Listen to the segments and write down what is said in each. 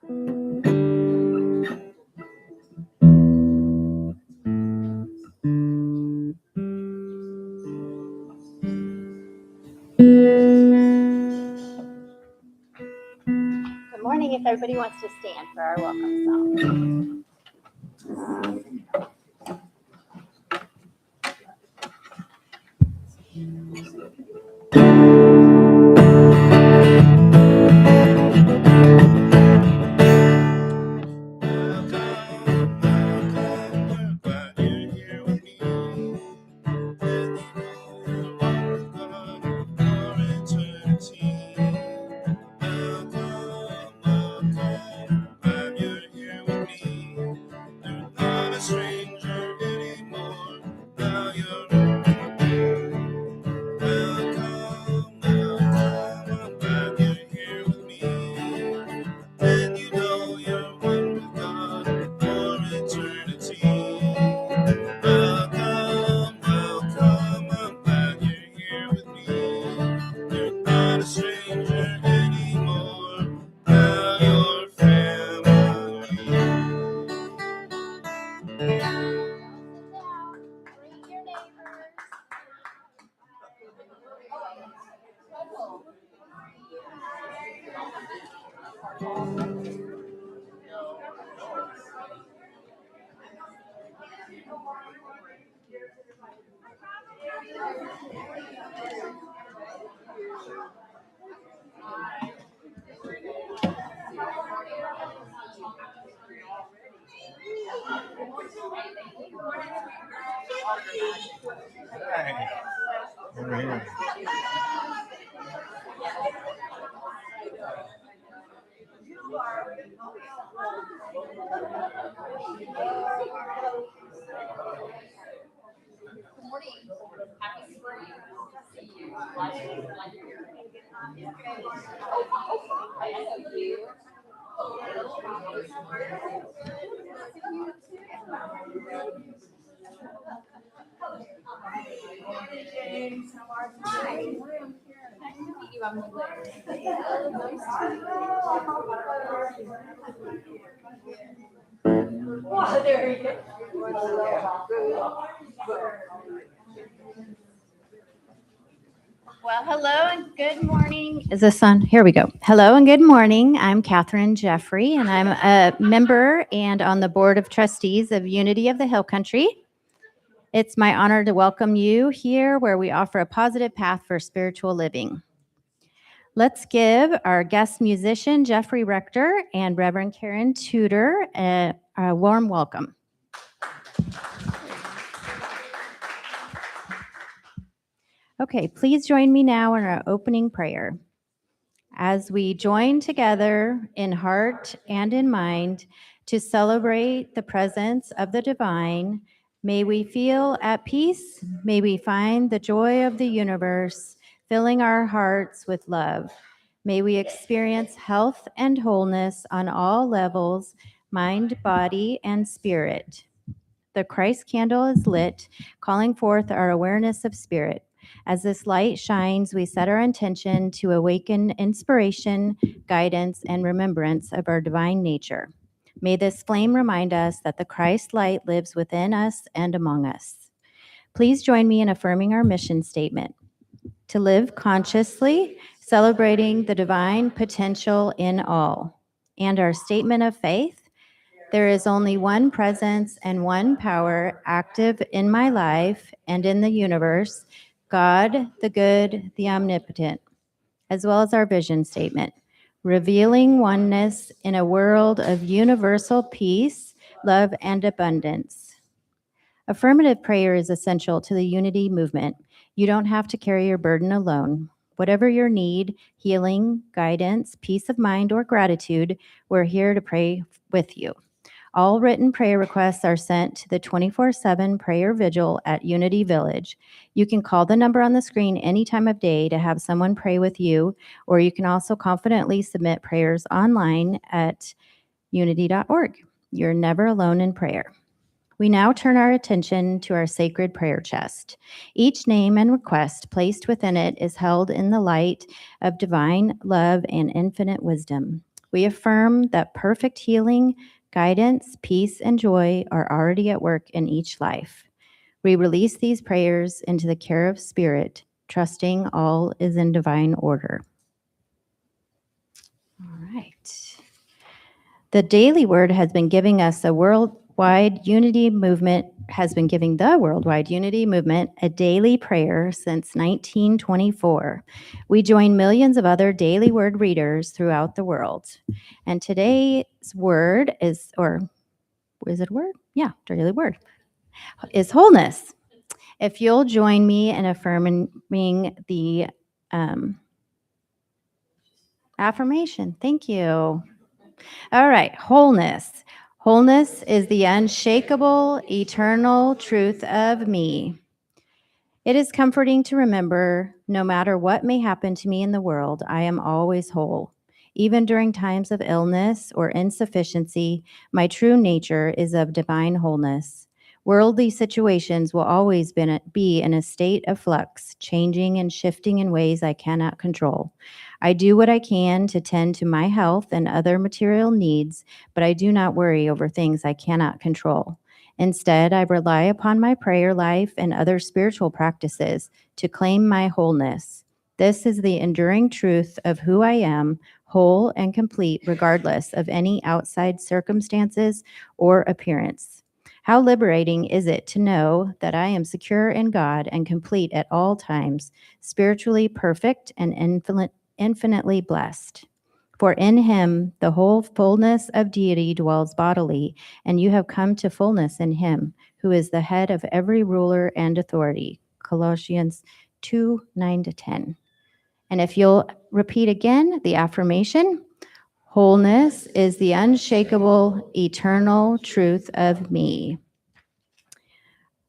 Good morning. If everybody wants to stand for our welcome song. Well, hello and good morning. Is this on? Here we go. Hello and good morning. I'm Catherine Jeffrey, and I'm a member and on the Board of Trustees of Unity of the Hill Country. It's my honor to welcome you here where we offer a positive path for spiritual living. Let's give our guest musician, Jeffrey Rector, and Reverend Karen Tudor a warm welcome. Okay, please join me now in our opening prayer. As we join together in heart and in mind to celebrate the presence of the divine, may we feel at peace, may we find the joy of the universe, filling our hearts with love. May we experience health and wholeness on all levels, mind, body, and spirit. The Christ candle is lit, calling forth our awareness of spirit. As this light shines, we set our intention to awaken inspiration, guidance, and remembrance of our divine nature. May this flame remind us that the Christ light lives within us and among us. Please join me in affirming our mission statement: to live consciously, celebrating the divine potential in all. And our statement of faith: there is only one presence and one power active in my life and in the universe, God, the good, the omnipotent, as well as our vision statement: revealing oneness in a world of universal peace, love, and abundance. Affirmative prayer is essential to the unity movement. You don't have to carry your burden alone. Whatever your need, healing, guidance, peace of mind, or gratitude, we're here to pray with you. All written prayer requests are sent to the 24/7 prayer vigil at Unity Village. You can call the number on the screen any time of day to have someone pray with you, or you can also confidently submit prayers online at unity.org. You're never alone in prayer. We now turn our attention to our sacred prayer chest. Each name and request placed within it is held in the light of divine love and infinite wisdom. We affirm that perfect healing, guidance, peace, and joy are already at work in each life. We release these prayers into the care of Spirit, trusting all is in divine order. All right. The daily word has been giving us a worldwide unity movement, has been giving the worldwide unity movement a daily prayer since 1924. We join millions of other daily word readers throughout the world. And today's word is, or is it a word? Yeah, daily word is wholeness. If you'll join me in affirming the affirmation. Thank you. All right, wholeness. Wholeness is the unshakable, eternal truth of me. It is comforting to remember, no matter what may happen to me in the world, I am always whole. Even during times of illness or insufficiency, my true nature is of divine wholeness. Worldly situations will always be in a state of flux, changing and shifting in ways I cannot control. I do what I can to tend to my health and other material needs, but I do not worry over things I cannot control. Instead, I rely upon my prayer life and other spiritual practices to claim my wholeness. This is the enduring truth of who I am, whole and complete, regardless of any outside circumstances or appearance. How liberating is it to know that I am secure in God and complete at all times, spiritually perfect and infinitely blessed. For in him the whole fullness of deity dwells bodily, and you have come to fullness in him, who is the head of every ruler and authority. Colossians 2:9-10. And if you'll repeat again the affirmation, wholeness is the unshakable, eternal truth of me.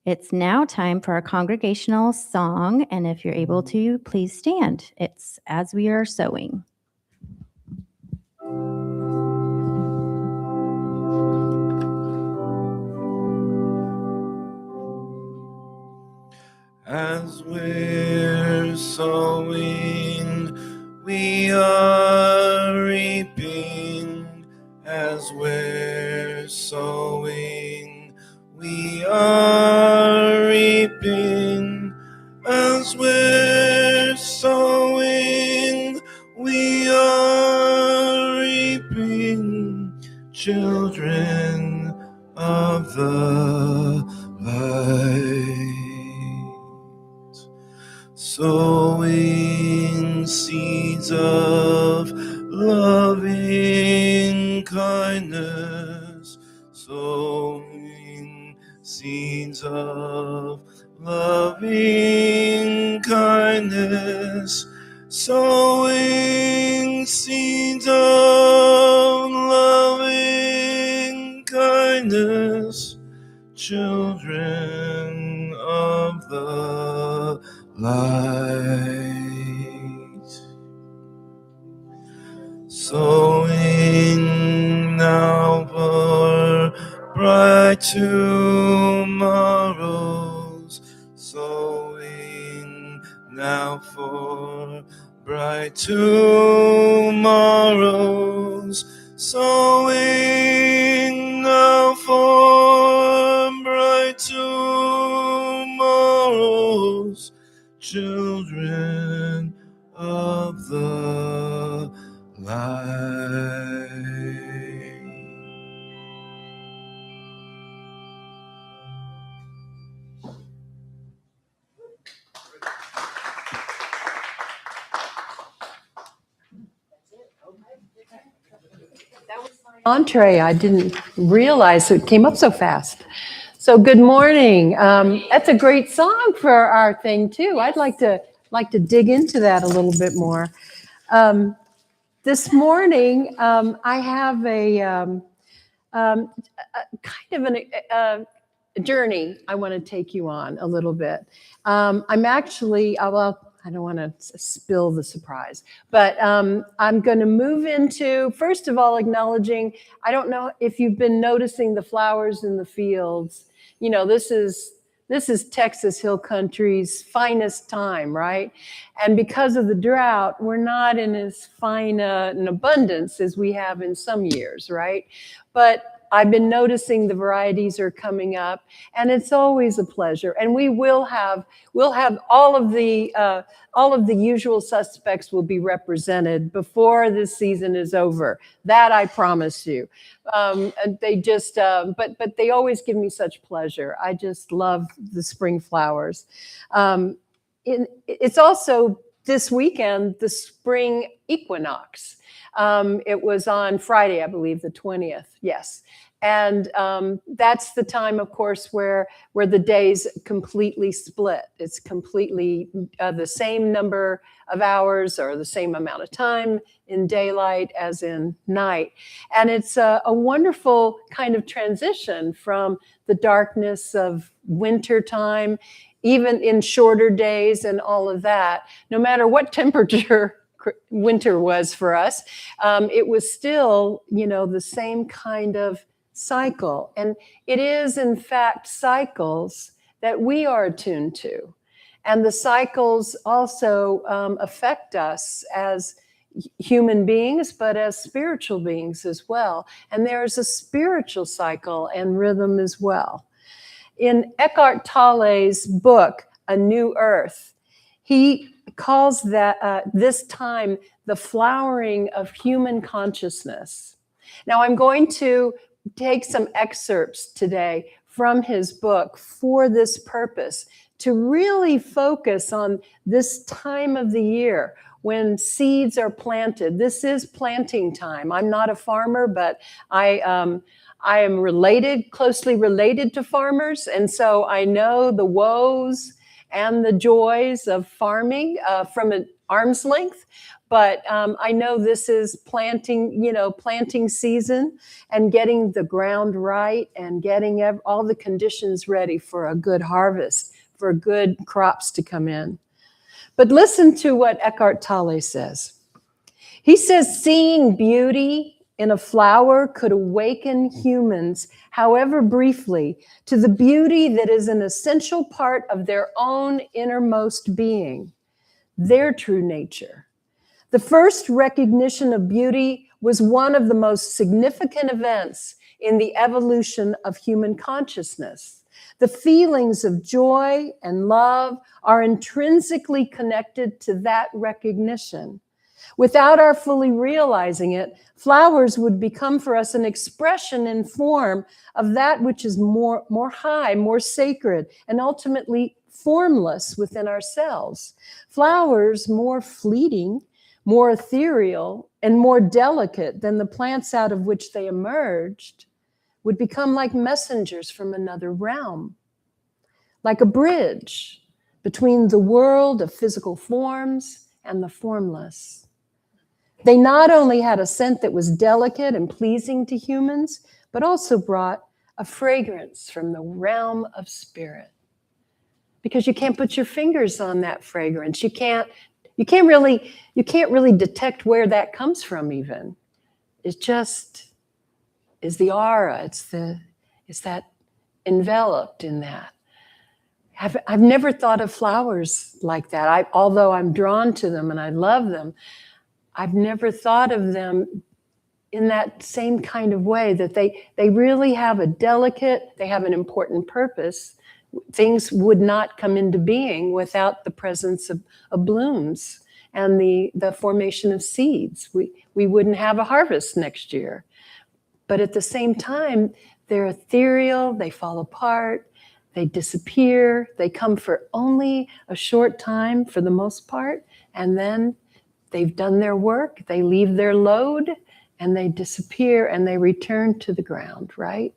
It's now time for our congregational song, and if you're able to, please stand. It's As We Are Sowing. As we're sowing, we are reaping. As we're sowing, we are reaping. As we're sowing, we are reaping. Children of the light. Sowing seeds of loving kindness, sowing seeds of loving kindness, sowing seeds of loving kindness, children of the light. Sowing now for bright tomorrows, sowing now for bright tomorrows, sowing now for bright tomorrows, children of the light. Entree, I didn't realize it came up so fast. So good morning. That's a great song for our thing too. I'd like to dig into that a little bit more. This morning, I have a kind of a journey I want to take you on a little bit. I'm actually, well, I don't want to spill the surprise, but I'm going to move into, first of all, acknowledging, I don't know if you've been noticing the flowers in the fields. You know, this is This is Texas Hill Country's finest time, right? And because of the drought, we're not in as fine an abundance as we have in some years, right? But I've been noticing the varieties are coming up, and it's always a pleasure. And we'll have all of the usual suspects will be represented before this season is over. That I promise you. They just, but they always give me such pleasure. I just love the spring flowers. It's also this weekend the spring equinox. It was on Friday, I believe, the 20th. Yes. And that's the time, of course, where the days completely split. It's completely the same number of hours or the same amount of time in daylight as in night. And it's a wonderful kind of transition from the darkness of winter time, even in shorter days and all of that. No matter what temperature winter was for us, it was still, the same kind of cycle. And it is, in fact, cycles that we are attuned to. And the cycles also affect us as human beings, but as spiritual beings as well. And there's a spiritual cycle and rhythm as well. In Eckhart Tolle's book, A New Earth, he calls that this time the flowering of human consciousness. Now, I'm going to take some excerpts today from his book for this purpose, to really focus on this time of the year when seeds are planted. This is planting time. I'm not a farmer, but I am closely related to farmers, and so I know the woes and the joys of farming from an arm's length. But I know this is planting season and getting the ground right and getting all the conditions ready for a good harvest, for good crops to come in. But listen to what Eckhart Tolle says. He says, seeing beauty in a flower could awaken humans, however briefly, to the beauty that is an essential part of their own innermost being, their true nature. The first recognition of beauty was one of the most significant events in the evolution of human consciousness. The feelings of joy and love are intrinsically connected to that recognition. Without our fully realizing it, flowers would become for us an expression in form of that which is more high, more sacred, and ultimately formless within ourselves. Flowers more fleeting, more ethereal, and more delicate than the plants out of which they emerged, would become like messengers from another realm, like a bridge between the world of physical forms and the formless. They not only had a scent that was delicate and pleasing to humans, but also brought a fragrance from the realm of spirit. Because you can't put your fingers on that fragrance. You can't really detect where that comes from even. It just is the aura. It's that enveloped in that. I've never thought of flowers like that. Although I'm drawn to them and I love them, I've never thought of them in that same kind of way, that they really have they have an important purpose. Things would not come into being without the presence of blooms and the formation of seeds. We wouldn't have a harvest next year. But at the same time, they're ethereal, they fall apart, they disappear, they come for only a short time for the most part, and then they've done their work, they leave their load, and they disappear and they return to the ground, right?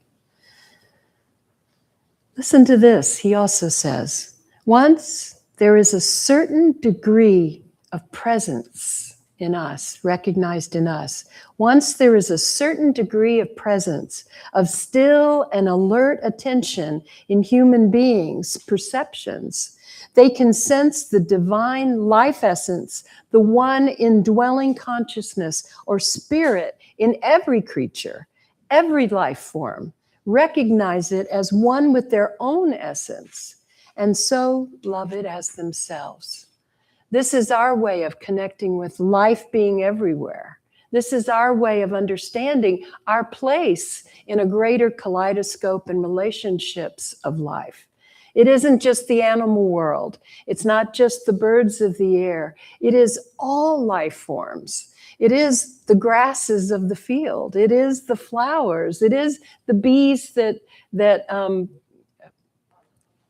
Listen to this. He also says, once there is a certain degree of presence in us, recognized in us, once there is a certain degree of presence, of still and alert attention in human beings' perceptions, they can sense the divine life essence, the one indwelling consciousness or spirit in every creature, every life form. Recognize it as one with their own essence, and so love it as themselves. This is our way of connecting with life being everywhere. This is our way of understanding our place in a greater kaleidoscope and relationships of life. It isn't just the animal world. It's not just the birds of the air. It is all life forms. It is the grasses of the field. It is the flowers. It is the bees that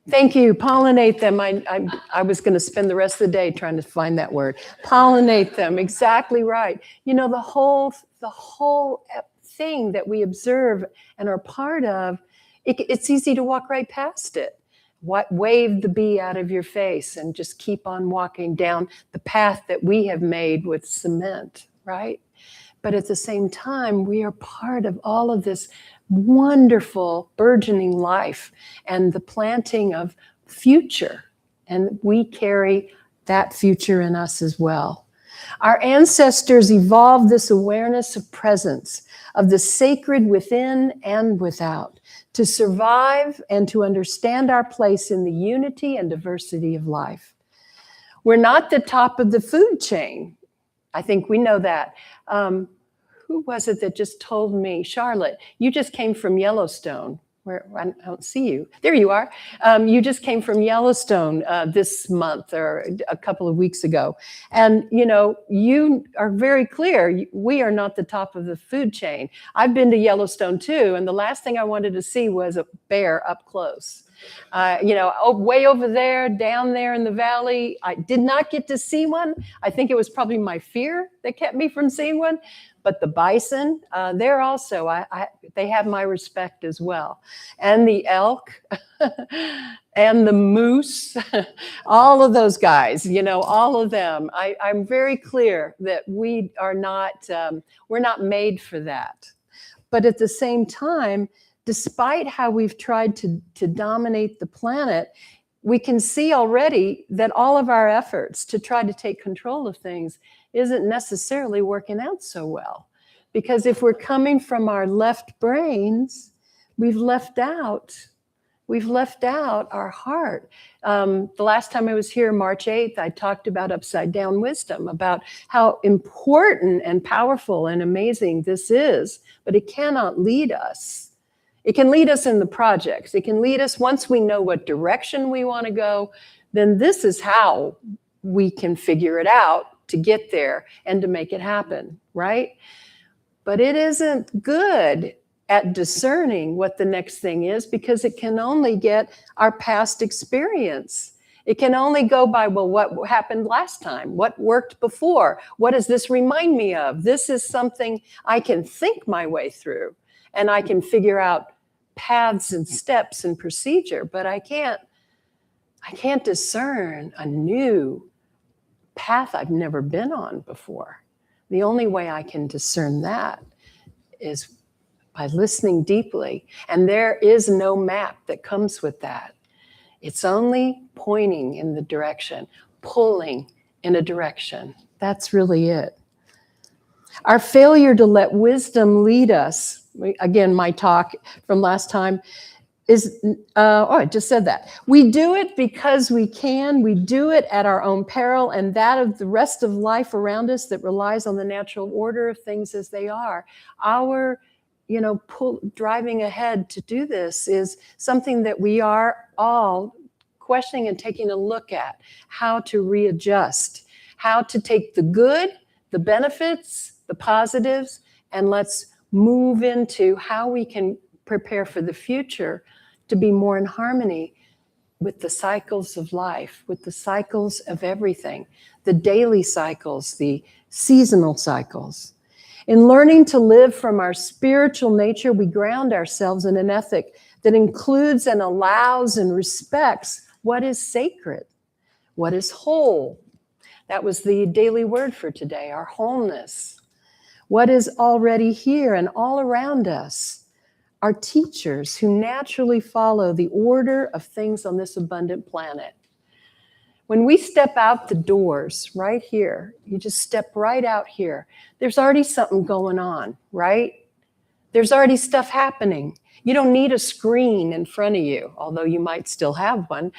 thank you, pollinate them. I was going to spend the rest of the day trying to find that word. Pollinate them, exactly right. You know, the whole thing that we observe and are part of, it's easy to walk right past it. Wave the bee out of your face and just keep on walking down the path that we have made with cement, right? But at the same time, we are part of all of this wonderful burgeoning life and the planting of future. And we carry that future in us as well. Our ancestors evolved this awareness of presence, of the sacred within and without, to survive and to understand our place in the unity and diversity of life. We're not the top of the food chain. I think we know that. Who was it that just told me, Charlotte, you just came from Yellowstone. Where I don't see you. There you are. You just came from Yellowstone this month or a couple of weeks ago. And, you know, you are very clear. We are not the top of the food chain. I've been to Yellowstone too. And the last thing I wanted to see was a bear up close. Way over there, down there in the valley. I did not get to see one. I think it was probably my fear that kept me from seeing one. But the bison, they're also, they have my respect as well. And the elk and the moose, all of those guys, all of them. I'm very clear that we are not, we're not made for that. But at the same time, despite how we've tried to dominate the planet, we can see already that all of our efforts to try to take control of things isn't necessarily working out so well. Because if we're coming from our left brains, we've left out our heart. The last time I was here, March 8th, I talked about upside down wisdom, about how important and powerful and amazing this is, but it cannot lead us. It can lead us in the projects. It can lead us once we know what direction we want to go, then this is how we can figure it out to get there and to make it happen, right? But it isn't good at discerning what the next thing is because it can only get our past experience. It can only go by, well, what happened last time? What worked before? What does this remind me of? This is something I can think my way through and I can figure out paths and steps and procedure, but I can't discern a new path I've never been on before. The only way I can discern that is by listening deeply. And there is no map that comes with that. It's only pointing in the direction, pulling in a direction. That's really it. Our failure to let wisdom lead us, again, my talk from last time, is, I just said that. We do it because we can. We do it at our own peril and that of the rest of life around us that relies on the natural order of things as they are. Our, driving ahead to do this is something that we are all questioning and taking a look at, how to readjust, how to take the good, the benefits, the positives, and let's move into how we can prepare for the future to be more in harmony with the cycles of life, with the cycles of everything, the daily cycles, the seasonal cycles. In learning to live from our spiritual nature, we ground ourselves in an ethic that includes and allows and respects what is sacred, what is whole. That was the daily word for today, our wholeness. What is already here and all around us. Are teachers who naturally follow the order of things on this abundant planet. When we step out the doors right here, you just step right out here, there's already something going on, right? There's already stuff happening. You don't need a screen in front of you, although you might still have one.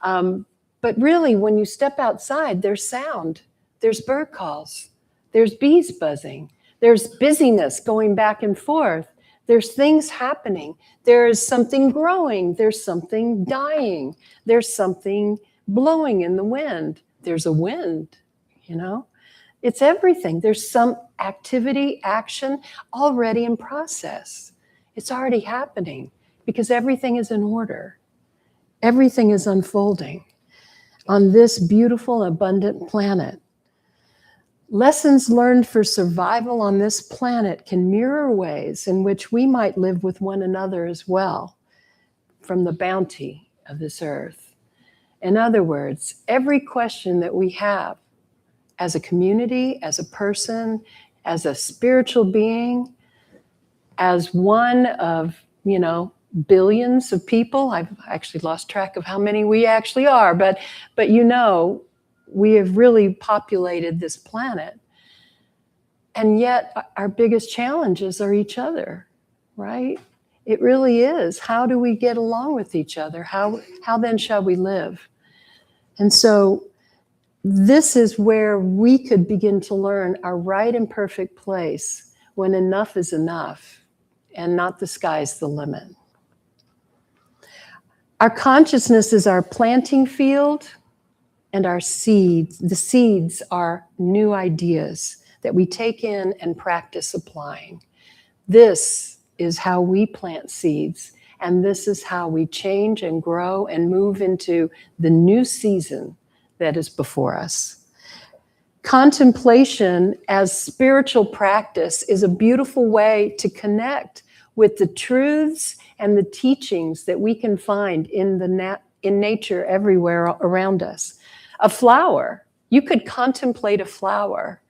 But really, when you step outside, there's sound, there's bird calls, there's bees buzzing, there's busyness going back and forth, there's things happening, there's something growing, there's something dying, there's something blowing in the wind, there's a wind, you know? It's everything. There's some activity, action already in process. It's already happening because everything is in order. Everything is unfolding on this beautiful, abundant planet. Lessons learned for survival on this planet can mirror ways in which we might live with one another as well from the bounty of this earth. In other words, every question that we have as a community, as a person, as a spiritual being, as one of, billions of people. I've actually lost track of how many we actually are, but we have really populated this planet. And yet our biggest challenges are each other, right? It really is. How do we get along with each other? How then shall we live? And so this is where we could begin to learn our right and perfect place when enough is enough and not the sky's the limit. Our consciousness is our planting field, and our seeds, the seeds are new ideas that we take in and practice applying. This is how we plant seeds, and this is how we change and grow and move into the new season that is before us. Contemplation as spiritual practice is a beautiful way to connect with the truths and the teachings that we can find in nature everywhere around us. A flower, you could contemplate a flower.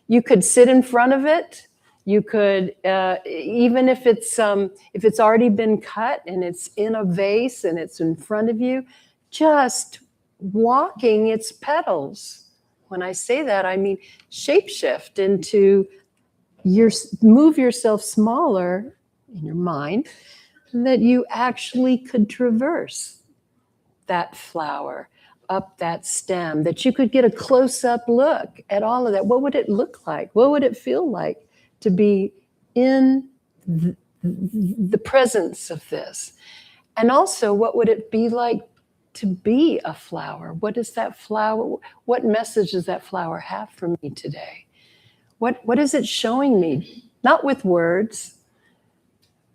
You could sit in front of it. You could, even if it's already been cut and it's in a vase and it's in front of you, just walking its petals. When I say that, I mean shapeshift into move yourself smaller in your mind, that you actually could traverse that flower, up that stem, that you could get a close-up look at all of that. What would it look like? What would it feel like to be in the presence of this? And also, what would it be like to be a flower? What is that flower? What message does that flower have for me today? What is it showing me? Not with words,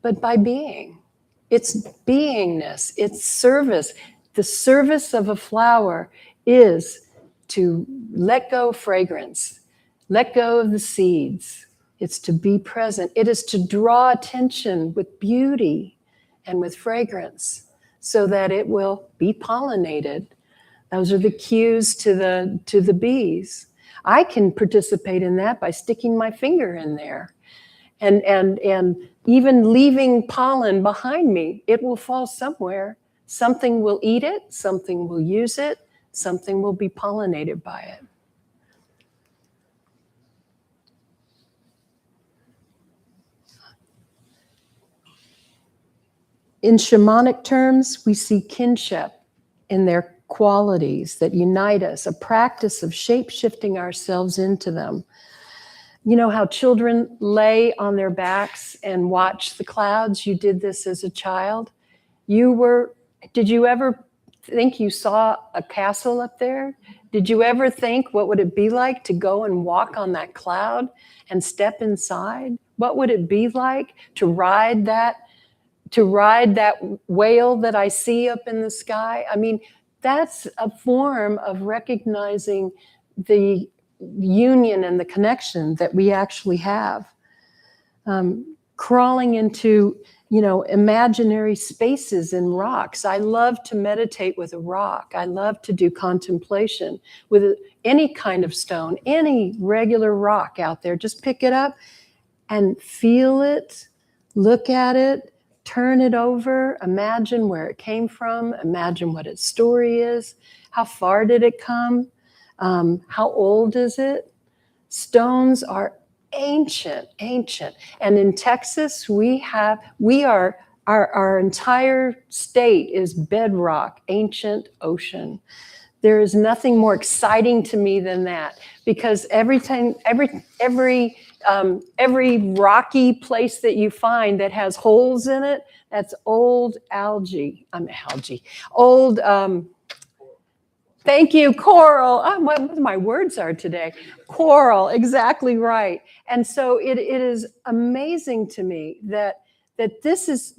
but by being. It's beingness, it's service. The service of a flower is to let go of fragrance, let go of the seeds. It's to be present. It is to draw attention with beauty and with fragrance so that it will be pollinated. Those are the cues to the bees. I can participate in that by sticking my finger in there. And even leaving pollen behind me, it will fall somewhere. Something will eat it, something will use it, something will be pollinated by it. In shamanic terms, we see kinship in their qualities that unite us, a practice of shape-shifting ourselves into them. You know how children lay on their backs and watch the clouds? You did this as a child. Did you ever think you saw a castle up there? Did you ever think what would it be like to go and walk on that cloud and step inside? What would it be like to ride that whale that I see up in the sky? I mean, that's a form of recognizing the union and the connection that we actually have. Crawling into, imaginary spaces in rocks. I love to meditate with a rock. I love to do contemplation with any kind of stone, any regular rock out there. Just pick it up and feel it, look at it, turn it over, imagine where it came from, imagine what its story is, how far did it come, how old is it? Stones are ancient, ancient. And in Texas, our entire state is bedrock, ancient ocean. There is nothing more exciting to me than that, because every rocky place that you find that has holes in it, that's old old, thank you, coral. What my words are today. Coral, exactly right. And so it is amazing to me that this is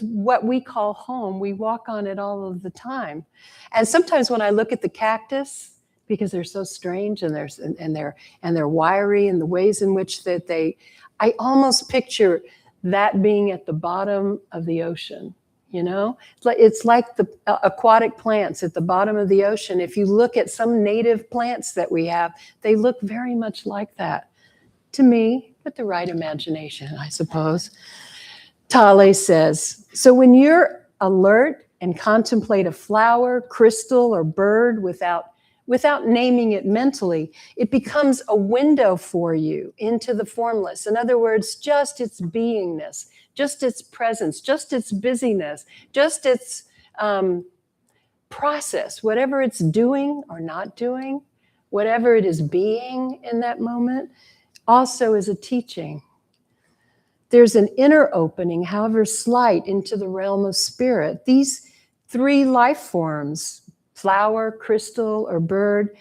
what we call home. We walk on it all of the time. And sometimes when I look at the cactus, because they're so strange and they're wiry, and the ways in which I almost picture that being at the bottom of the ocean. You know, it's like the aquatic plants at the bottom of the ocean. If you look at some native plants that we have, they look very much like that to me, with the right imagination, I suppose. Tale says, so when you're alert and contemplate a flower, crystal, or bird without naming it mentally, it becomes a window for you into the formless. In other words, just its beingness, just its presence, just its busyness, just its process, whatever it's doing or not doing, whatever it is being in that moment, also is a teaching. There's an inner opening, however slight, into the realm of spirit. These three life forms, flower, crystal, or bird,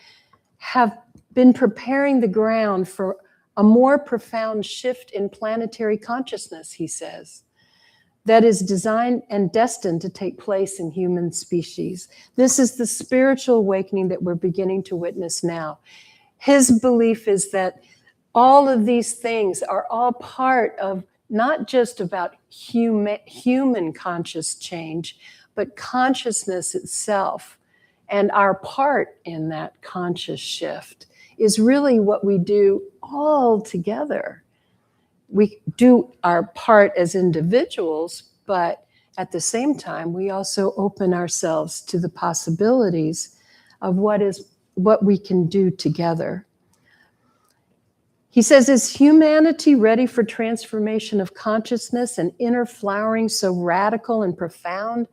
have been preparing the ground for a more profound shift in planetary consciousness, he says, that is designed and destined to take place in human species. This is the spiritual awakening that we're beginning to witness now. His belief is that all of these things are all part of not just about human conscious change, but consciousness itself. And our part in that conscious shift is really what we do all together. We do our part as individuals, but at the same time, we also open ourselves to the possibilities of what we can do together. He says, is humanity ready for transformation of consciousness and inner flowering so radical and profound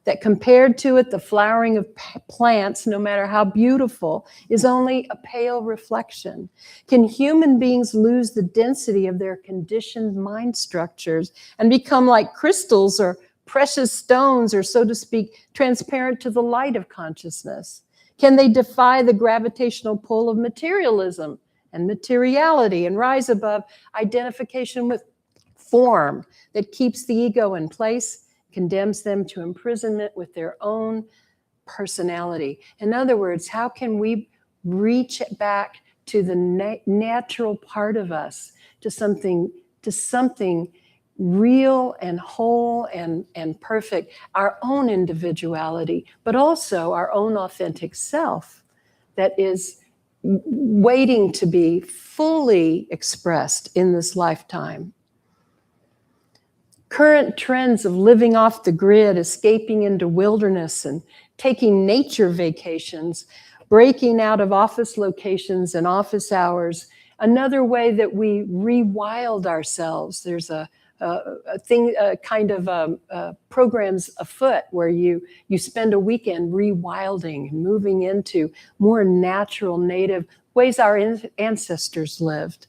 that compared to it, the flowering of plants, no matter how beautiful, is only a pale reflection? Can human beings lose the density of their conditioned mind structures and become like crystals or precious stones, or so to speak, transparent to the light of consciousness? Can they defy the gravitational pull of materialism and materiality and rise above identification with form that keeps the ego in place, condemns them to imprisonment with their own personality? In other words, how can we reach back to the natural part of us, to something real and whole and perfect, our own individuality, but also our own authentic self that is waiting to be fully expressed in this lifetime? Current trends of living off the grid, escaping into wilderness and taking nature vacations, breaking out of office locations and office hours. Another way that we rewild ourselves. There's programs afoot where you spend a weekend rewilding, moving into more natural, native ways our ancestors lived.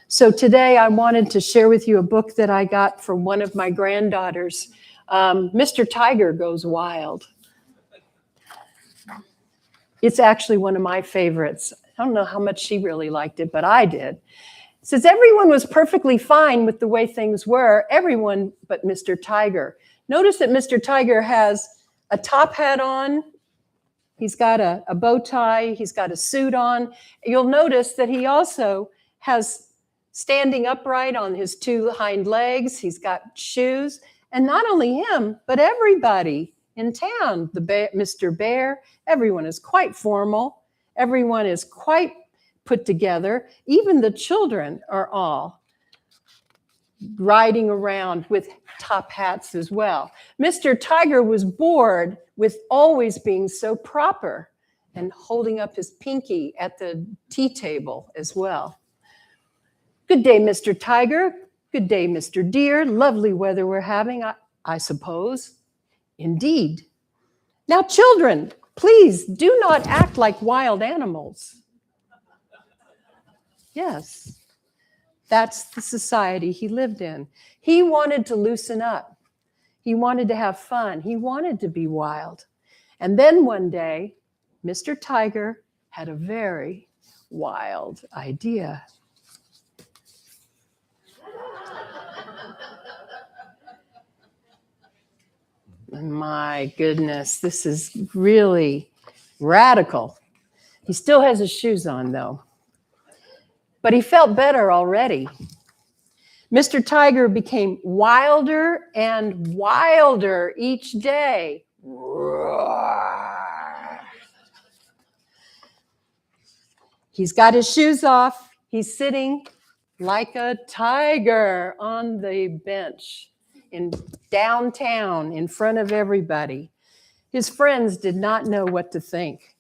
So today I wanted to share with you a book that I got from one of my granddaughters. Mr. Tiger Goes Wild. It's actually one of my favorites. I don't know how much she really liked it, but I did. It says, everyone was perfectly fine with the way things were, everyone but Mr. Tiger. Notice that Mr. Tiger has a top hat on. He's got a bow tie. He's got a suit on. You'll notice that he also has standing upright on his two hind legs. He's got shoes. And not only him, but everybody in town, Mr. Bear, everyone is quite formal. Everyone is quite put together. Even the children are all riding around with top hats as well. Mr. Tiger was bored with always being so proper and holding up his pinky at the tea table as well. Good day, Mr. Tiger. Good day, Mr. Deer. Lovely weather we're having, I suppose. Indeed. Now, children, please do not act like wild animals. Yes, that's the society he lived in. He wanted to loosen up. He wanted to have fun. He wanted to be wild. And then one day, Mr. Tiger had a very wild idea. My goodness, this is really radical. He still has his shoes on, though. But he felt better already. Mr. Tiger became wilder and wilder each day. He's got his shoes off. He's sitting like a tiger on the bench in downtown in front of everybody. His friends did not know what to think.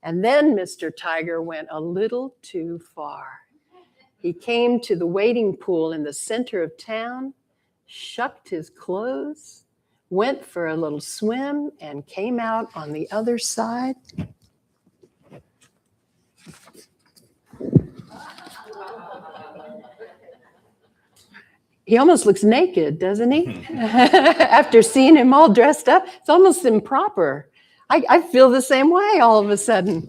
And then Mr. Tiger went a little too far. He came to the wading pool in the center of town, shucked his clothes, went for a little swim, and came out on the other side. He almost looks naked, doesn't he? After seeing him all dressed up, it's almost improper. I feel the same way all of a sudden.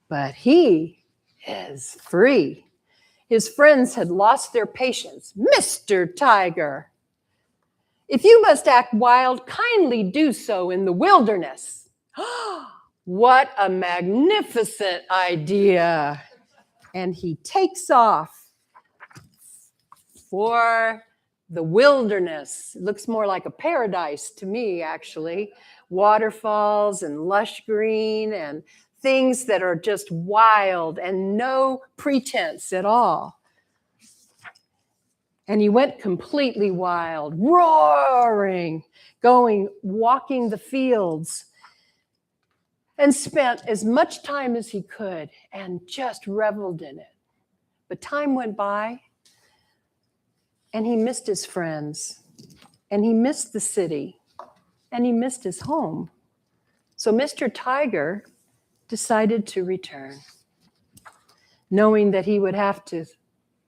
But he is free. His friends had lost their patience. Mr. Tiger, if you must act wild, kindly do so in the wilderness. What a magnificent idea. And he takes off for the wilderness. It looks more like a paradise to me, actually. Waterfalls and lush green and things that are just wild and no pretense at all. And he went completely wild, roaring, walking the fields, and spent as much time as he could and just reveled in it. But time went by, and he missed his friends, and he missed the city, and he missed his home. So Mr. Tiger decided to return, knowing that he would have to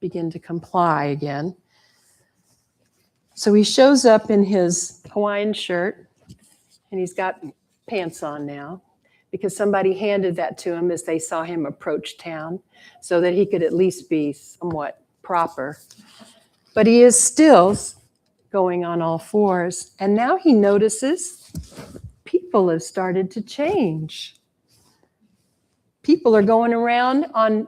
begin to comply again. So he shows up in his Hawaiian shirt, and he's got pants on now, because somebody handed that to him as they saw him approach town, so that he could at least be somewhat proper. But he is still going on all fours. And now he notices people have started to change. People are going around on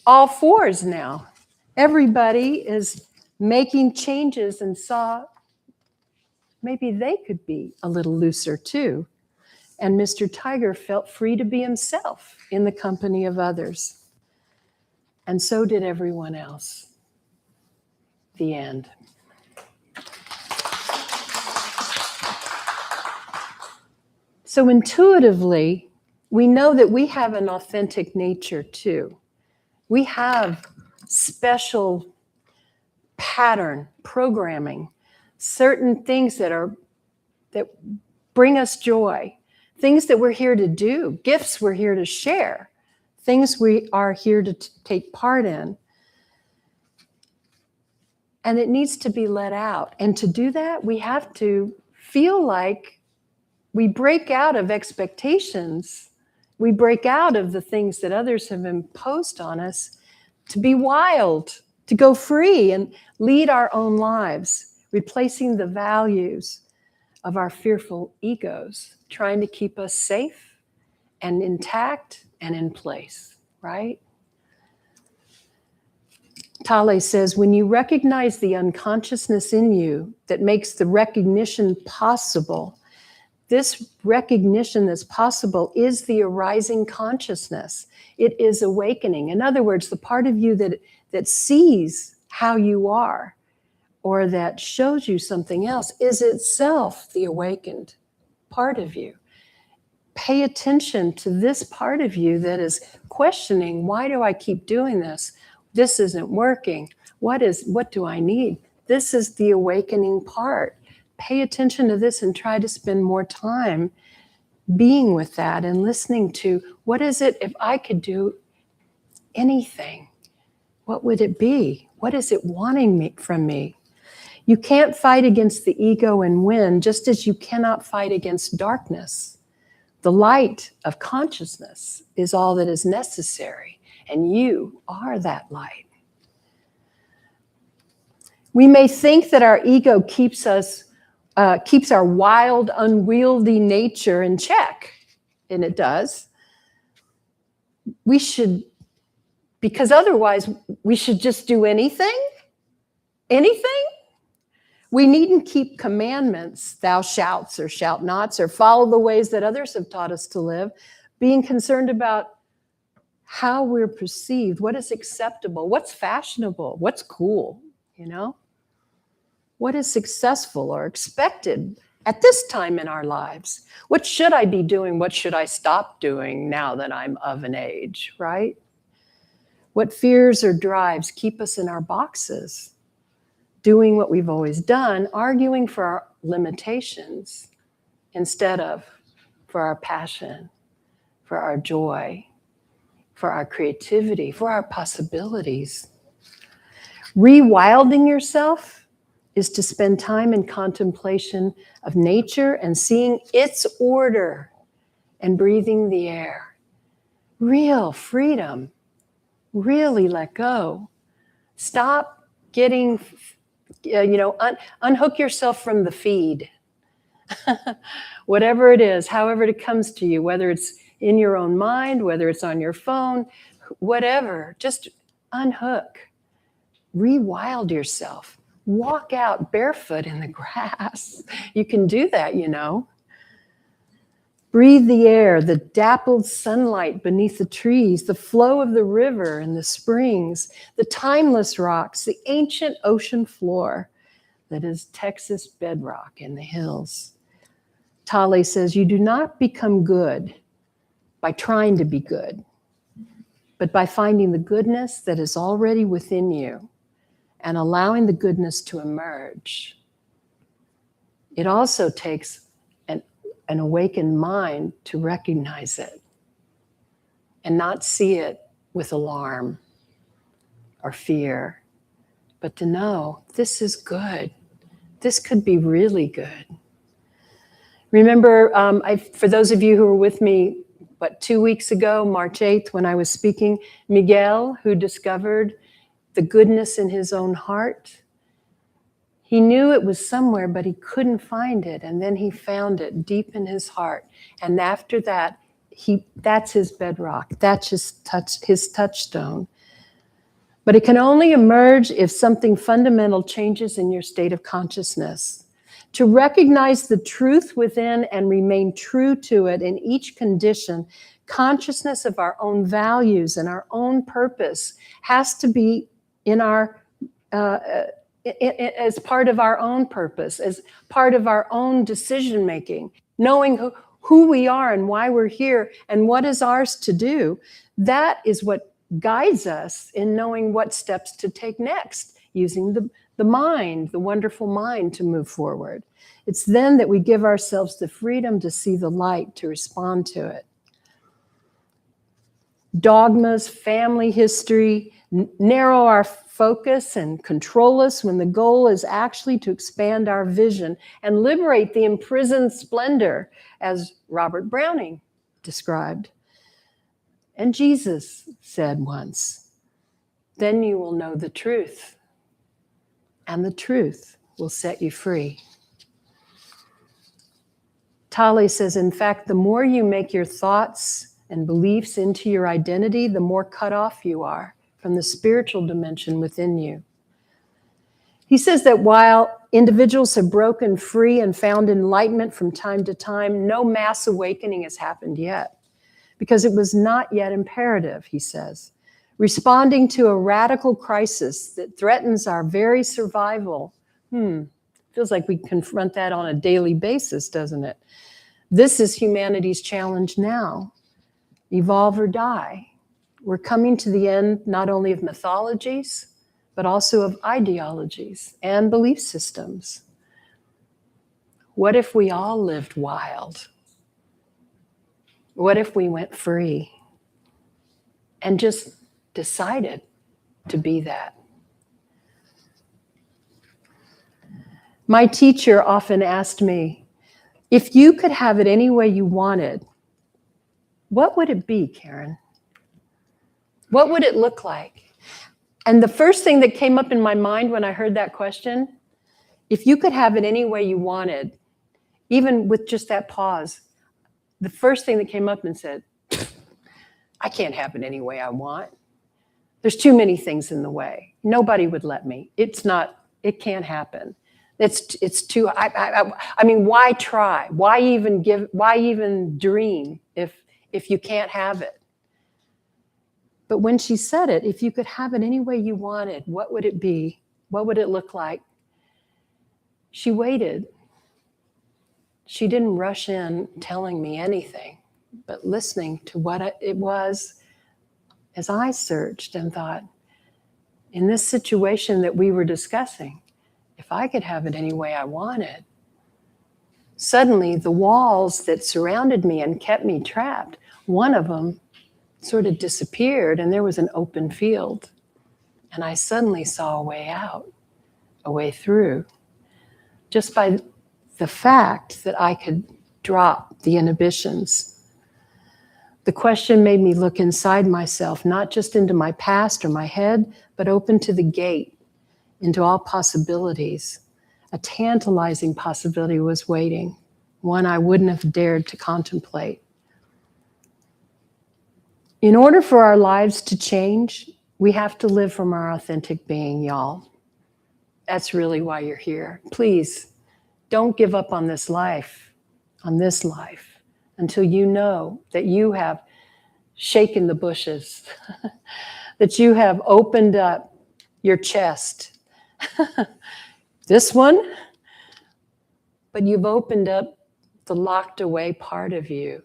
all fours now. Everybody is making changes and saw maybe they could be a little looser too. And Mr. Tiger felt free to be himself in the company of others. And so did everyone else. The end. So intuitively, we know that we have an authentic nature too. We have special pattern programming, certain things that bring us joy, things that we're here to do, gifts we're here to share, things we are here to take part in. And it needs to be let out. And to do that, we have to feel like we break out of expectations. We break out of the things that others have imposed on us to be wild, to go free and lead our own lives, replacing the values of our fearful egos, trying to keep us safe and intact and in place, right? Tale says, when you recognize the unconsciousness in you that makes the recognition possible, this recognition that's possible is the arising consciousness. It is awakening. In other words, the part of you that sees how you are or that shows you something else is itself the awakened part of you. Pay attention to this part of you that is questioning, why do I keep doing this? This isn't working. What do I need? This is the awakening part. Pay attention to this and try to spend more time being with that and listening to, what is it if I could do anything? What would it be? What is it wanting from me? You can't fight against the ego and win, just as you cannot fight against darkness. The light of consciousness is all that is necessary, and you are that light. We may think that our ego keeps our wild, unwieldy nature in check, and it does. We should, because otherwise we should just do anything. We needn't keep commandments, thou shalt or shalt nots, or follow the ways that others have taught us to live, being concerned about how we're perceived, what is acceptable, what's fashionable, what's cool, what is successful or expected at this time in our lives. What should I be doing? What should I stop doing now that I'm of an age, right? What fears or drives keep us in our boxes, doing what we've always done, arguing for our limitations instead of for our passion, for our joy, for our creativity, for our possibilities. Rewilding yourself is to spend time in contemplation of nature and seeing its order and breathing the air. Real freedom. Really let go. Stop getting, unhook yourself from the feed. Whatever it is, however it comes to you, whether it's in your own mind, whether it's on your phone, whatever, just unhook. Rewild yourself. Walk out barefoot in the grass. You can do that, Breathe the air, the dappled sunlight beneath the trees, the flow of the river and the springs, the timeless rocks, the ancient ocean floor that is Texas bedrock in the hills. Tale says, you do not become good by trying to be good, but by finding the goodness that is already within you and allowing the goodness to emerge. It also takes an awakened mind to recognize it and not see it with alarm or fear, but to know this is good. This could be really good. Remember, for those of you who were with me, 2 weeks ago, March 8th, when I was speaking, Miguel, who discovered the goodness in his own heart. He knew it was somewhere, but he couldn't find it. And then he found it deep in his heart. And after that, that's his bedrock. That's his touchstone. But it can only emerge if something fundamental changes in your state of consciousness. To recognize the truth within and remain true to it in each condition, consciousness of our own values and our own purpose has to be in our as part of our own purpose, as part of our own decision making, knowing who we are and why we're here and what is ours to do. That is what guides us in knowing what steps to take next, using the mind, the wonderful mind, to move forward. It's then that we give ourselves the freedom to see the light, to respond to it. Dogmas, family history, narrow our focus and control us when the goal is actually to expand our vision and liberate the imprisoned splendor, as Robert Browning described. And Jesus said once, then you will know the truth, and the truth will set you free. Tale says, in fact, the more you make your thoughts and beliefs into your identity, the more cut off you are from the spiritual dimension within you. He says that while individuals have broken free and found enlightenment from time to time, no mass awakening has happened yet, because it was not yet imperative, he says. Responding to a radical crisis that threatens our very survival. Feels like we confront that on a daily basis, doesn't it? This is humanity's challenge now. Evolve or die. We're coming to the end not only of mythologies, but also of ideologies and belief systems. What if we all lived wild? What if we went free and just decided to be that? My teacher often asked me, if you could have it any way you wanted, what would it be, Karen? What would it look like? And the first thing that came up in my mind when I heard that question, if you could have it any way you wanted, even with just that pause, the first thing that came up and said, I can't have it any way I want. There's too many things in the way. Nobody would let me. It can't happen. It's too, I mean, why try? Why even dream if you can't have it? But when she said it, if you could have it any way you wanted, what would it be? What would it look like? She waited. She didn't rush in telling me anything, but listening to what it was as I searched and thought, in this situation that we were discussing, if I could have it any way I wanted, suddenly the walls that surrounded me and kept me trapped, one of them sort of disappeared and there was an open field. And I suddenly saw a way out, a way through, just by the fact that I could drop the inhibitions. The question made me look inside myself, not just into my past or my head, but open to the gate, into all possibilities. A tantalizing possibility was waiting, one I wouldn't have dared to contemplate. In order for our lives to change, we have to live from our authentic being, y'all. That's really why you're here. Please, don't give up on this life, until you know that you have shaken the bushes, that you have opened up your chest. This one, but you've opened up the locked away part of you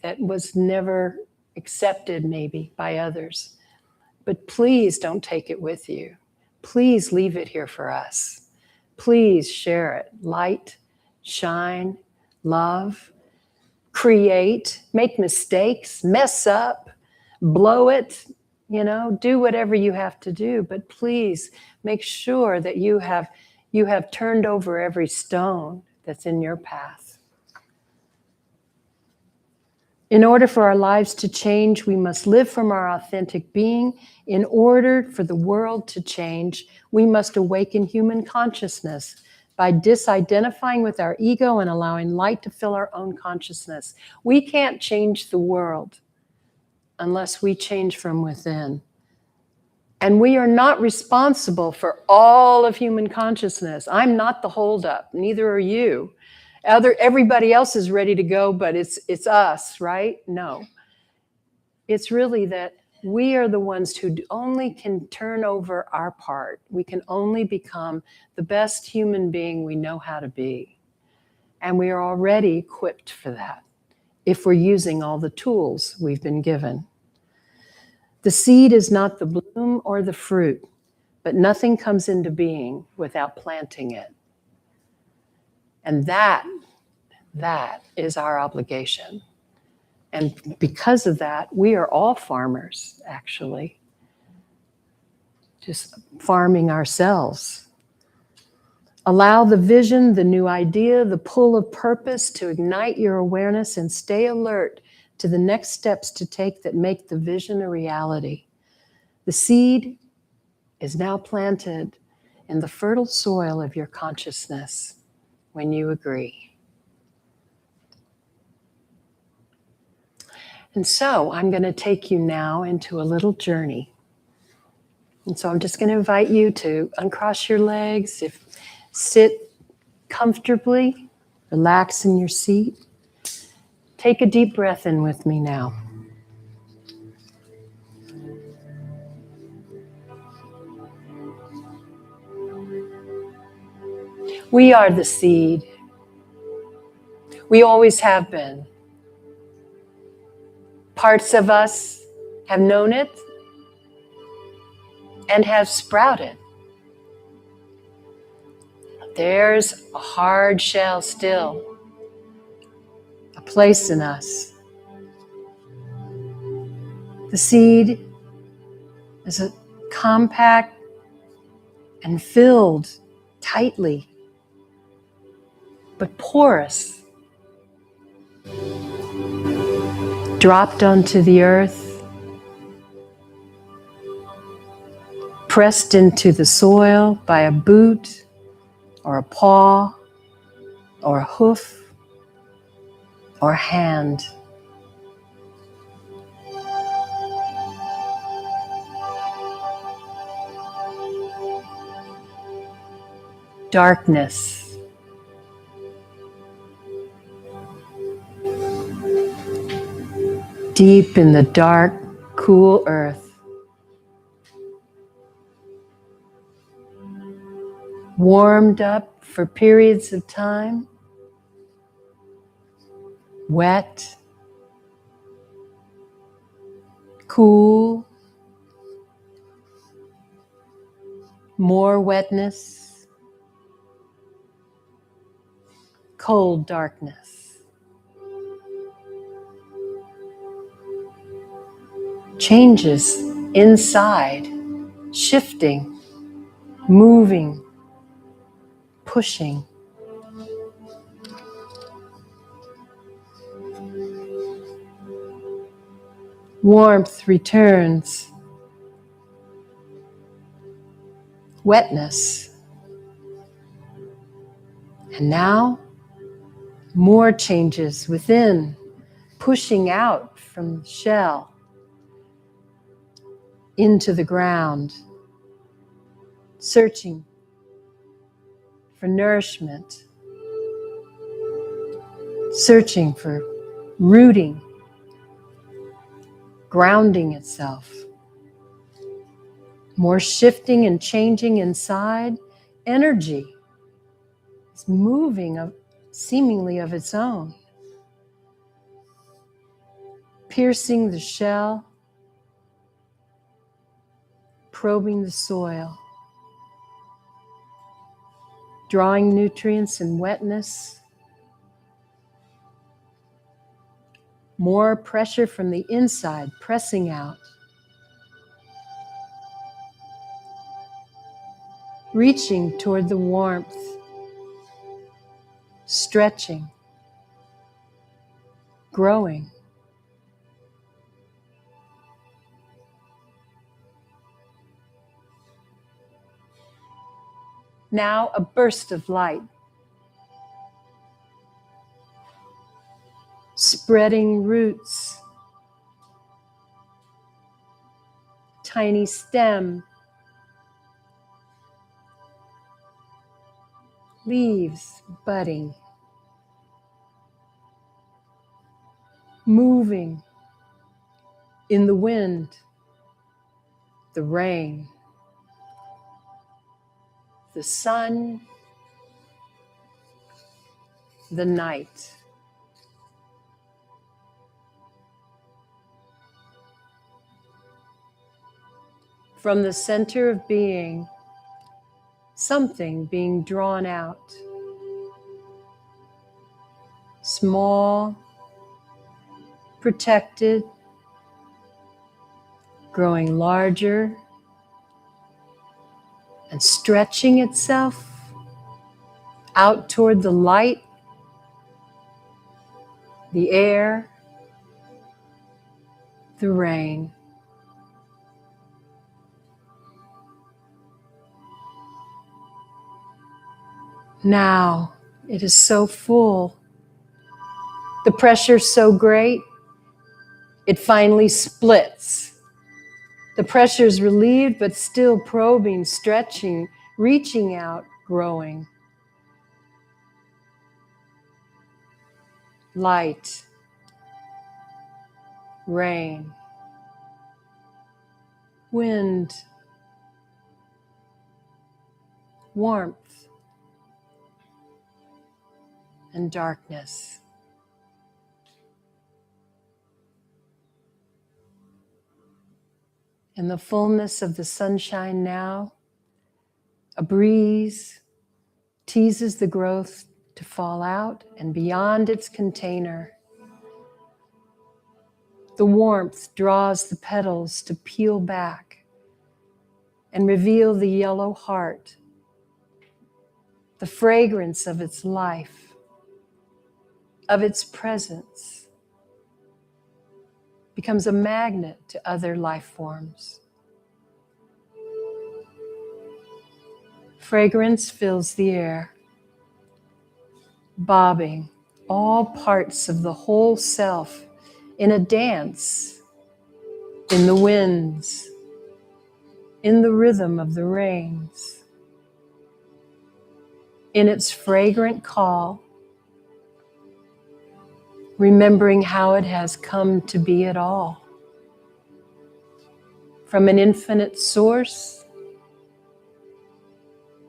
that was never accepted maybe by others. But please don't take it with you. Please leave it here for us. Please share it. Light, shine, love, create, make mistakes, mess up, blow it, do whatever you have to do. But please make sure that you have turned over every stone that's in your path. In order for our lives to change, we must live from our authentic being. In order for the world to change, we must awaken human consciousness by disidentifying with our ego and allowing light to fill our own consciousness. We can't change the world unless we change from within. And we are not responsible for all of human consciousness. I'm not the holdup, neither are you. Everybody else is ready to go, but it's us, right? No. It's really that we are the ones who only can turn over our part. We can only become the best human being we know how to be. And we are already equipped for that if we're using all the tools we've been given. The seed is not the bloom or the fruit, but nothing comes into being without planting it. And that is our obligation. And because of that, we are all farmers, actually. Just farming ourselves. Allow the vision, the new idea, the pull of purpose to ignite your awareness and stay alert to the next steps to take that make the vision a reality. The seed is now planted in the fertile soil of your consciousness when you agree. And so I'm going to take you now into a little journey. And so I'm just going to invite you to uncross your legs, sit comfortably, relax in your seat. Take a deep breath in with me now. We are the seed. We always have been. Parts of us have known it and have sprouted. There's a hard shell still, a place in us. The seed is a compact and filled tightly, but porous, dropped onto the earth, pressed into the soil by a boot or a paw or a hoof or a hand. Darkness. Deep in the dark, cool earth. Warmed up for periods of time. Wet. Cool. More wetness. Cold darkness. Changes inside, shifting, moving, pushing. Warmth returns. Wetness. And now, more changes within, pushing out from the shell into the ground, searching for nourishment, searching for rooting, grounding itself. More shifting and changing inside. Energy is moving seemingly of its own, piercing the shell, probing the soil, drawing nutrients and wetness. More pressure from the inside, pressing out. Reaching toward the warmth, stretching, growing. Now a burst of light, spreading roots, tiny stem, leaves budding, moving in the wind, the rain, the sun, the night. From the center of being, something being drawn out. Small, protected, growing larger, and stretching itself out toward the light, the air, the rain. Now it is so full, the pressure so great, it finally splits. The pressure is relieved, but still probing, stretching, reaching out, growing. Light, rain, wind, warmth, and darkness. In the fullness of the sunshine now, a breeze teases the growth to fall out, and beyond its container, the warmth draws the petals to peel back and reveal the yellow heart, the fragrance of its life, of its presence, becomes a magnet to other life forms. Fragrance fills the air, bobbing all parts of the whole self in a dance, in the winds, in the rhythm of the rains, in its fragrant call, remembering how it has come to be at all. From an infinite source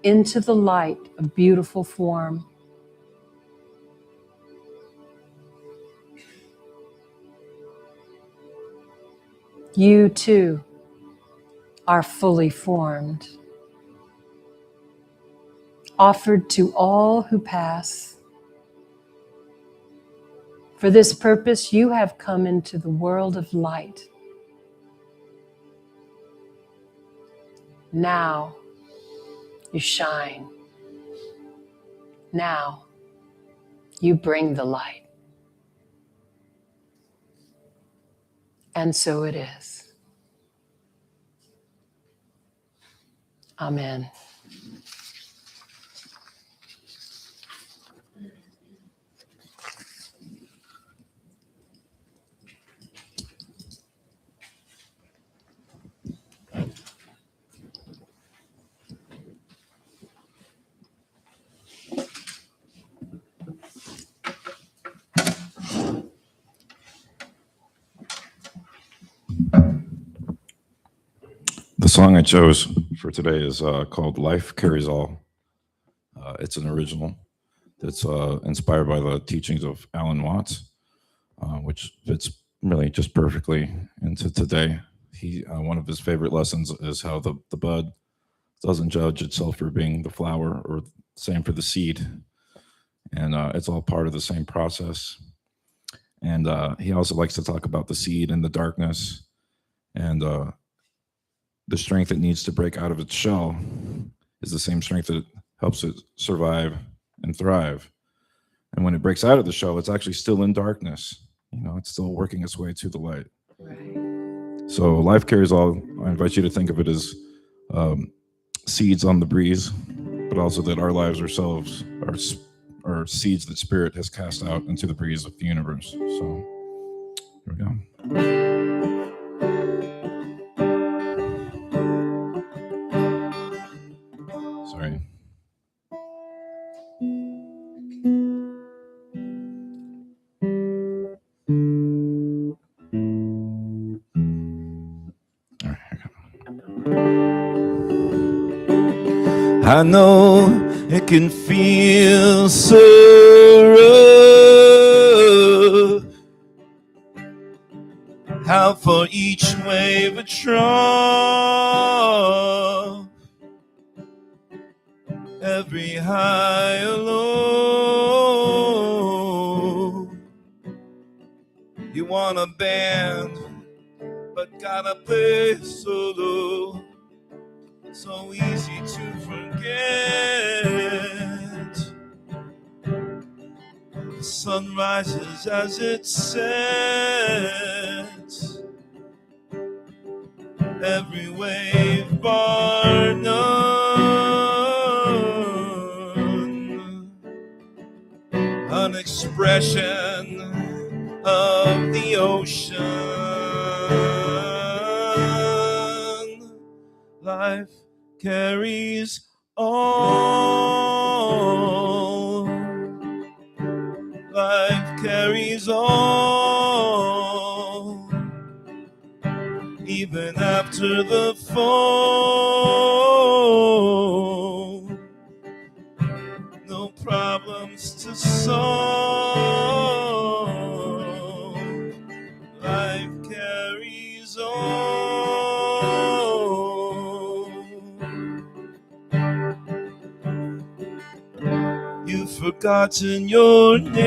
into the light of beautiful form. You too are fully formed, offered to all who pass. For this purpose, you have come into the world of light. Now you shine. Now you bring the light. And so it is. Amen. The song I chose for today is called Life Carries All. It's an original that's inspired by the teachings of Alan Watts, which fits really just perfectly into today. One of his favorite lessons is how the bud doesn't judge itself for being the flower, or same for the seed. And it's all part of the same process. And he also likes to talk about the seed and the darkness, and the strength it needs to break out of its shell is the same strength that helps it survive and thrive. And when it breaks out of the shell, it's actually still in darkness. It's still working its way to the light. Right. So life carries all. I invite you to think of it as seeds on the breeze, but also that our lives ourselves are seeds that Spirit has cast out into the breeze of the universe. So here we go. Sorry. I know it can feel so rough, how for each wave a trough, every high or low. You want a band, but gotta play solo. So easy to forget. The sun rises as it sets. Every wave bar none. An expression of the ocean. Life carries all. Life carries all. Even after the fall, no problems to solve. Life carries all. forgotten your name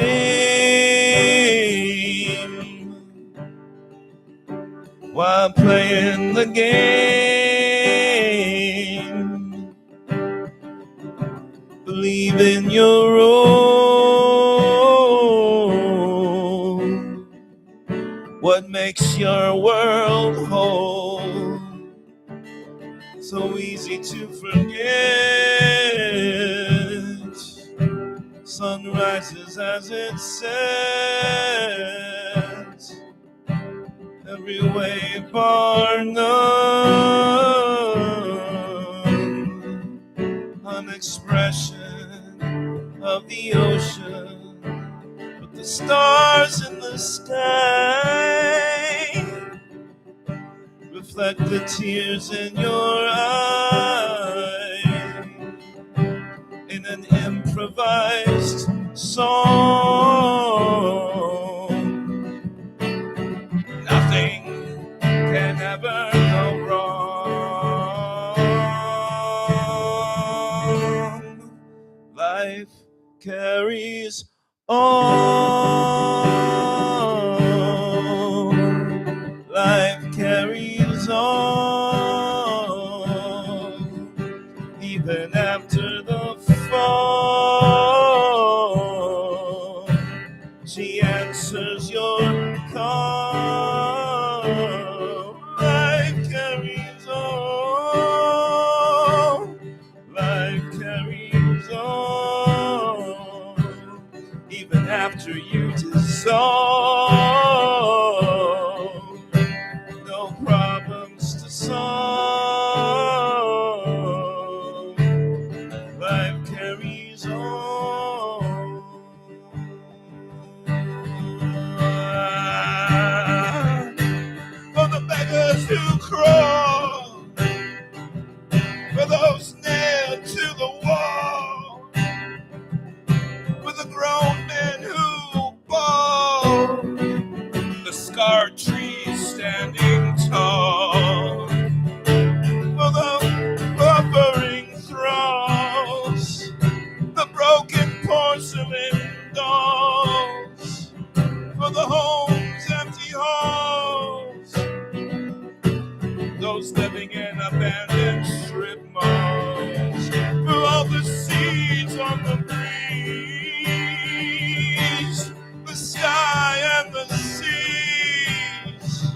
while playing the game. Believe in your own. What makes your world whole? So easy to forget. Sun rises as it sets. Every wave bar none. An expression of the ocean. But the stars in the sky reflect the tears in your eyes in an improvised song. Nothing can ever go wrong. Life carries on. Life carries on. Even after the fall, she answers your call. Life carries on. Life carries on. Even after you dissolve, no problems to solve. Life carries on. For the beggars who crawl, for those nailed to the wall, for the grown men who bawl, the scarred trees standing tall, for the buffering thralls, the broken porcelain dolls, for the home's empty halls, those living in abandoned strip malls, for all the seeds on the breeze, the sky and the seas,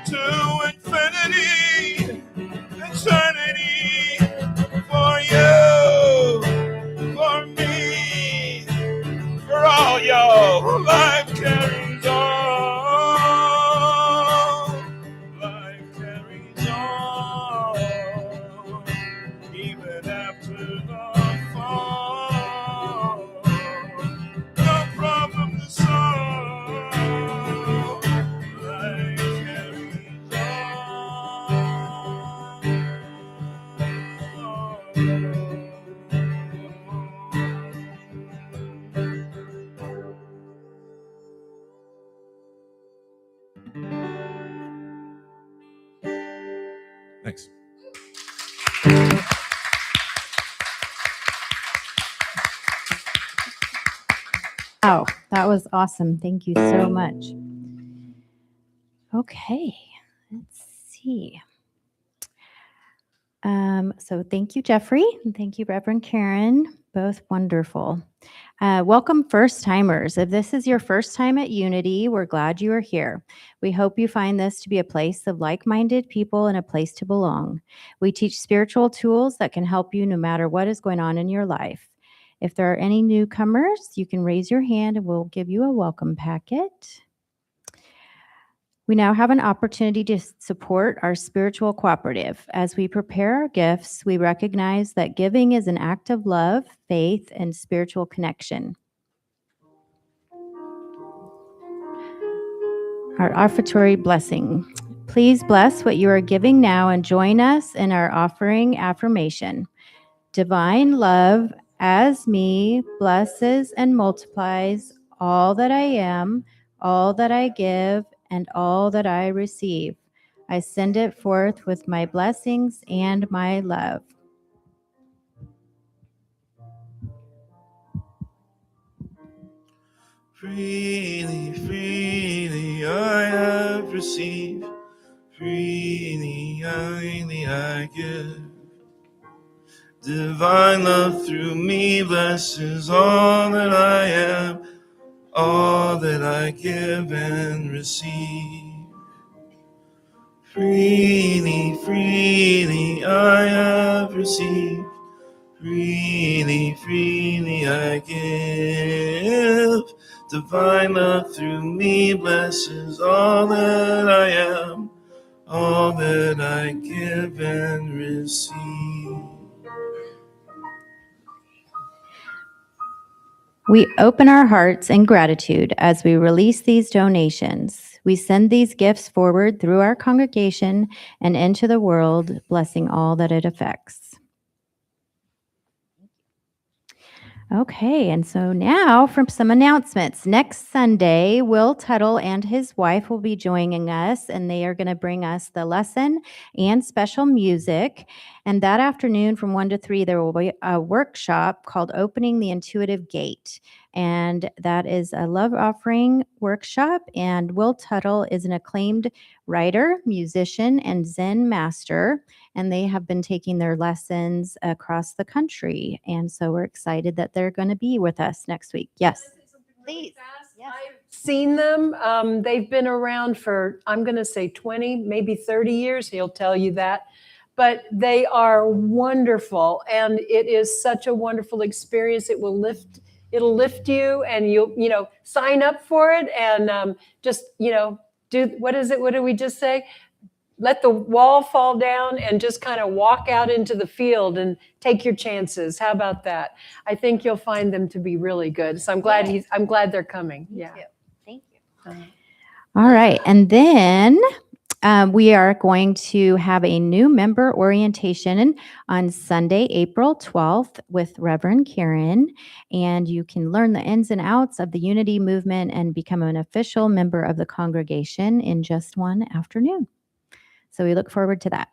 to infinity, eternity, for you, for me, for all your life carries on. Life carries on. Even after the fall, no problem to solve. Life carries Thanks. Wow, that was awesome. Thank you so much. Okay, let's see. So thank you, Jeffrey, and thank you, Reverend Karen. Both wonderful. Welcome, first timers. If this is your first time at Unity, we're glad you are here. We hope you find this to be a place of like-minded people and a place to belong. We teach spiritual tools that can help you no matter what is going on in your life. If there are any newcomers, you can raise your hand and we'll give you a welcome packet. We now have an opportunity to support our spiritual cooperative. As we prepare our gifts, we recognize that giving is an act of love, faith, and spiritual connection. Our offertory blessing. Please bless what you are giving now and join us in our offering affirmation. Divine love as me blesses and multiplies all that I am, all that I give, and all that I receive. I send it forth with my blessings and my love. Freely, freely I have received. Freely I give. Divine love through me blesses all that I am, all that I give and receive. Freely, freely I have received. Freely, freely I give. Divine love through me blesses all that I am, all that I give and receive. We open our hearts in gratitude as we release these donations. We send these gifts forward through our congregation and into the world, blessing all that it affects. Okay, and so now from some announcements. Next Sunday, Will Tuttle and his wife will be joining us, and they are going to bring us the lesson and special music. And that afternoon from 1 to 3, there will be a workshop called Opening the Intuitive Gate. And that is a love offering workshop. And Will Tuttle is an acclaimed writer, musician, and Zen master. And they have been taking their lessons across the country. And so we're excited that they're going to be with us next week. Yes. Please. Yes. I've seen them. They've been around for, I'm going to say 20, maybe 30 years. He'll tell you that. But they are wonderful. And it is such a wonderful experience. It'll lift you, and you'll, sign up for it and just, do, what is it? What did we just say? Let the wall fall down and just kind of walk out into the field and take your chances. How about that? I think you'll find them to be really good. So I'm glad they're coming. Yeah. Thank you. All right. And then we are going to have a new member orientation on Sunday, April 12th with Reverend Karen. And you can learn the ins and outs of the Unity movement and become an official member of the congregation in just one afternoon. So we look forward to that.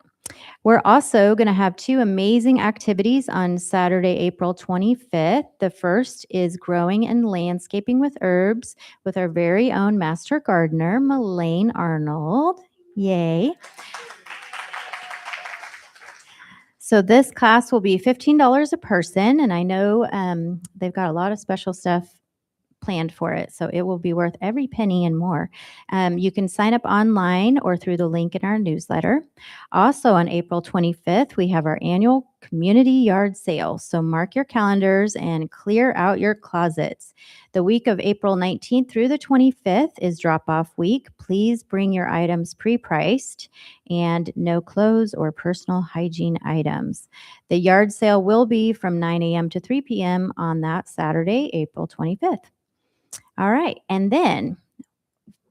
We're also going to have 2 amazing activities on Saturday, April 25th. The first is growing and landscaping with herbs with our very own master gardener, Melaine Arnold. Yay. So this class will be $15 a person, and I know they've got a lot of special stuff planned for it, so it will be worth every penny and more. You can sign up online or through the link in our newsletter. Also on April 25th, we have our annual community yard sale, so mark your calendars and clear out your closets. The week of April 19th through the 25th is drop-off week. Please bring your items pre-priced and no clothes or personal hygiene items. The yard sale will be from 9 a.m. to 3 p.m. on that Saturday, April 25th. All right. And then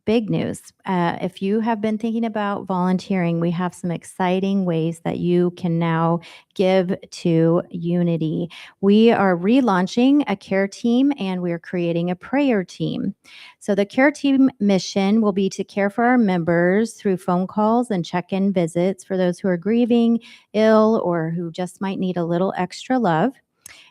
big news. If you have been thinking about volunteering, we have some exciting ways that you can now give to Unity. We are relaunching a care team and we're creating a prayer team. So the care team mission will be to care for our members through phone calls and check-in visits for those who are grieving, ill, or who just might need a little extra love.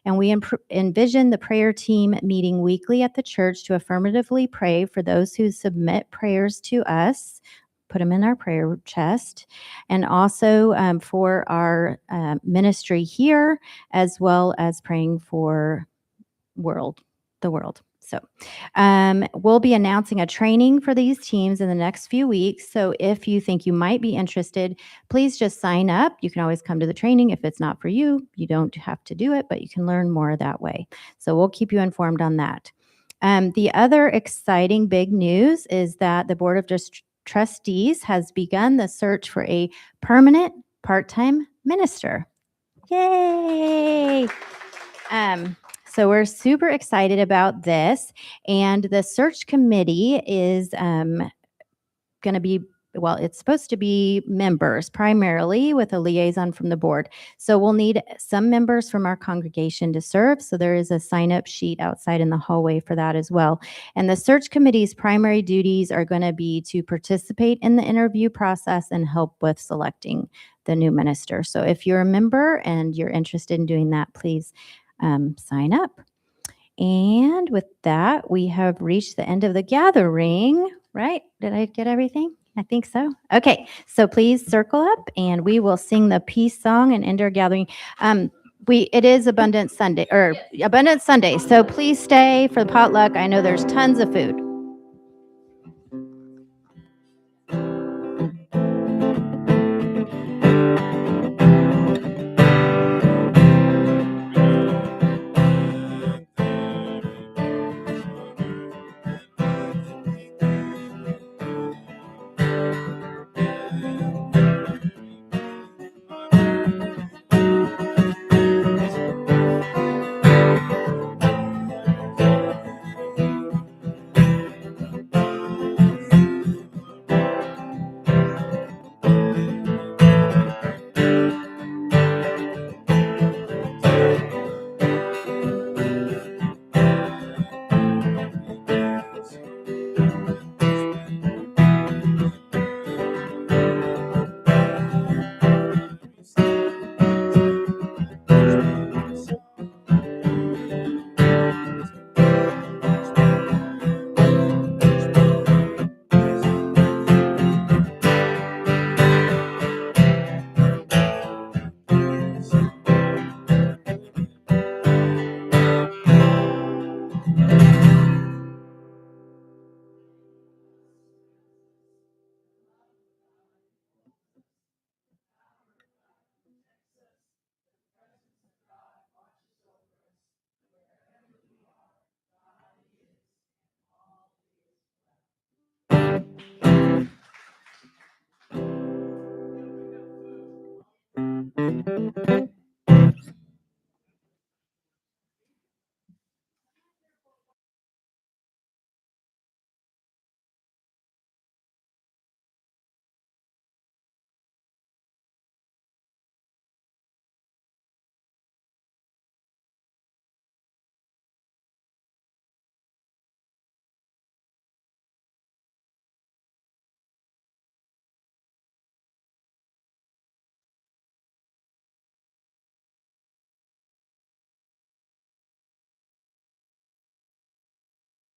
And we envision the prayer team meeting weekly at the church to affirmatively pray for those who submit prayers to us, put them in our prayer chest, and also for our ministry here, as well as praying for the world. So we'll be announcing a training for these teams in the next few weeks. So if you think you might be interested, please just sign up. You can always come to the training. If it's not for you, you don't have to do it, but you can learn more that way. So we'll keep you informed on that. The other exciting big news is that the Board of Trustees has begun the search for a permanent part-time minister. Yay! So we're super excited about this. And the search committee is going to be, well, it's supposed to be members primarily with a liaison from the board. So we'll need some members from our congregation to serve. So there is a sign-up sheet outside in the hallway for that as well. And the search committee's primary duties are going to be to participate in the interview process and help with selecting the new minister. So if you're a member and you're interested in doing that, please sign up. And with that, we have reached the end of the gathering, right? Did I get everything? I think so. Okay, so please circle up and we will sing the peace song and end our gathering. It is Abundant Sunday, so please stay for the potluck. I know there's tons of food.